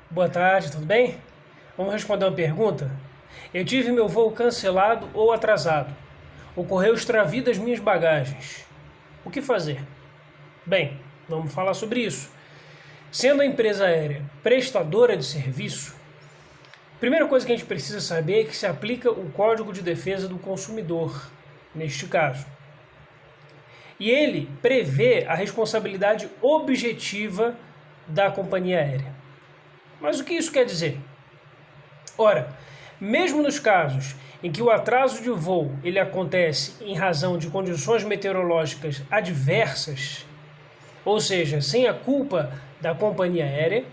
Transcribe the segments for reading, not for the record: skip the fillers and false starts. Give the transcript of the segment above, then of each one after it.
Boa tarde, tudo bem? Vamos responder uma pergunta? Eu tive meu voo cancelado ou atrasado. Ocorreu extravio das minhas bagagens. O que fazer? Bem, vamos falar sobre isso. Sendo a empresa aérea prestadora de serviço, a primeira coisa que a gente precisa saber é que se aplica o Código de Defesa do Consumidor, neste caso. E ele prevê a responsabilidade objetiva da companhia aérea. Mas o que isso quer dizer? Ora, mesmo nos casos em que o atraso de voo ele acontece em razão de condições meteorológicas adversas, ou seja, sem a culpa da companhia aérea,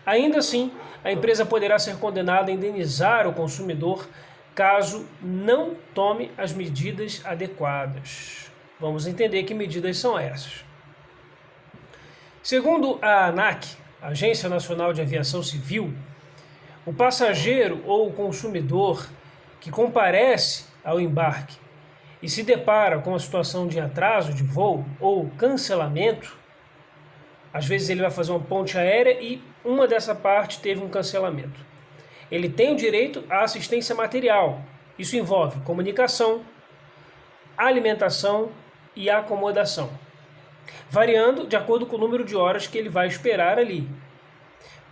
ainda assim a empresa poderá ser condenada a indenizar o consumidor caso não tome as medidas adequadas. Vamos entender que medidas são essas. Segundo a ANAC, Agência Nacional de Aviação Civil, o passageiro ou o consumidor que comparece ao embarque e se depara com a situação de atraso de voo ou cancelamento, às vezes ele vai fazer uma ponte aérea e uma dessa parte teve um cancelamento. Ele tem o direito à assistência material. Isso envolve comunicação, alimentação e acomodação, variando de acordo com o número de horas que ele vai esperar ali.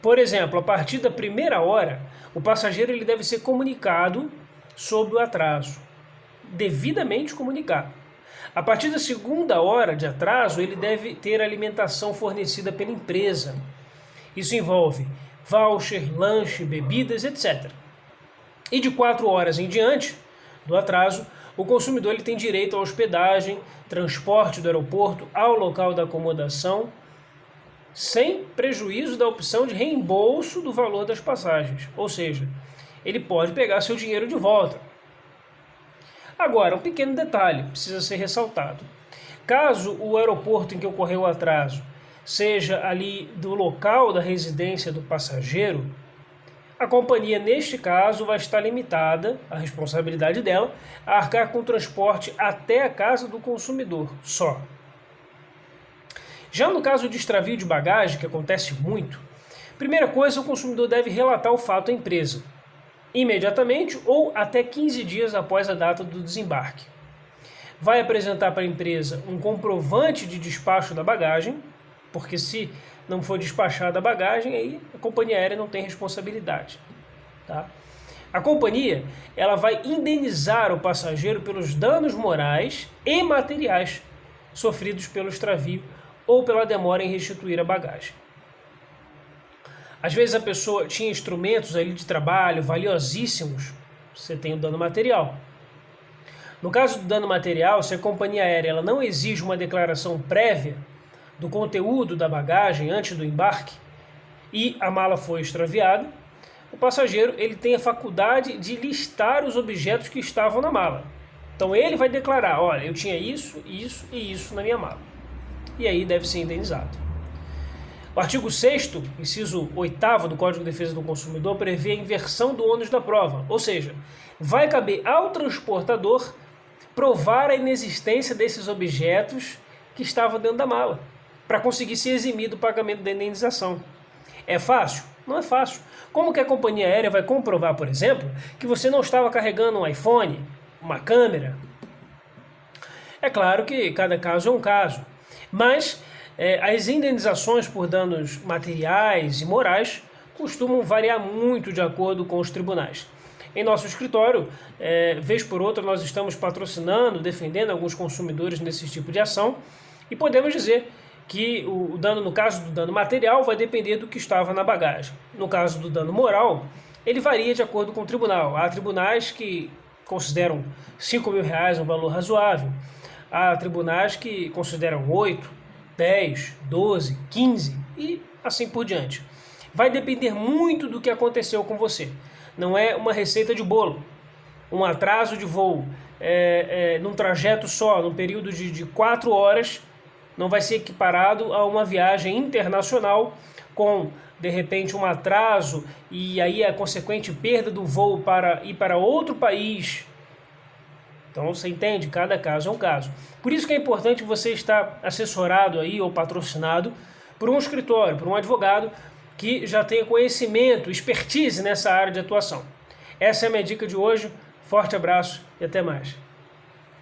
Por exemplo, a partir da primeira hora, o passageiro ele deve ser comunicado sobre o atraso, devidamente comunicado. A partir da segunda hora de atraso, ele deve ter alimentação fornecida pela empresa. Isso envolve voucher, lanche, bebidas, etc. E de 4 horas em diante do atraso, o consumidor ele tem direito à hospedagem, transporte do aeroporto ao local da acomodação, sem prejuízo da opção de reembolso do valor das passagens. Ou seja, ele pode pegar seu dinheiro de volta. Agora, um pequeno detalhe precisa ser ressaltado. Caso o aeroporto em que ocorreu o atraso seja ali do local da residência do passageiro, a companhia, neste caso, vai estar limitada, a responsabilidade dela, a arcar com o transporte até a casa do consumidor, só. Já no caso de extravio de bagagem, que acontece muito, primeira coisa, o consumidor deve relatar o fato à empresa, imediatamente ou até 15 dias após a data do desembarque. Vai apresentar para a empresa um comprovante de despacho da bagagem, porque se não for despachada a bagagem, aí a companhia aérea não tem responsabilidade. Tá? A companhia ela vai indenizar o passageiro pelos danos morais e materiais sofridos pelo extravio ou pela demora em restituir a bagagem. Às vezes a pessoa tinha instrumentos ali de trabalho valiosíssimos, você tem o dano material. No caso do dano material, se a companhia aérea ela não exige uma declaração prévia do conteúdo da bagagem antes do embarque e a mala foi extraviada, o passageiro ele tem a faculdade de listar os objetos que estavam na mala. Então ele vai declarar, olha, eu tinha isso, isso e isso na minha mala. E aí deve ser indenizado. O artigo 6º, inciso 8º do Código de Defesa do Consumidor prevê a inversão do ônus da prova, ou seja, vai caber ao transportador provar a inexistência desses objetos que estavam dentro da mala, para conseguir se eximir do pagamento da indenização. É fácil? Não é fácil. Como que a companhia aérea vai comprovar, por exemplo, que você não estava carregando um iPhone, uma câmera? É claro que cada caso é um caso, mas as indenizações por danos materiais e morais costumam variar muito de acordo com os tribunais. Em nosso escritório, vez por outra, nós estamos patrocinando, defendendo alguns consumidores nesse tipo de ação e podemos dizer que o dano, no caso do dano material, vai depender do que estava na bagagem. No caso do dano moral, ele varia de acordo com o tribunal. Há tribunais que consideram R$ 5.000 um valor razoável. Há tribunais que consideram 8, 10, 12, 15 e assim por diante. Vai depender muito do que aconteceu com você. Não é uma receita de bolo. Um atraso de voo num trajeto só, num período de 4 horas, não vai ser equiparado a uma viagem internacional com, de repente, um atraso e aí a consequente perda do voo para ir para outro país. Então você entende, cada caso é um caso. Por isso que é importante você estar assessorado aí ou patrocinado por um escritório, por um advogado que já tenha conhecimento, expertise nessa área de atuação. Essa é a minha dica de hoje. Forte abraço e até mais.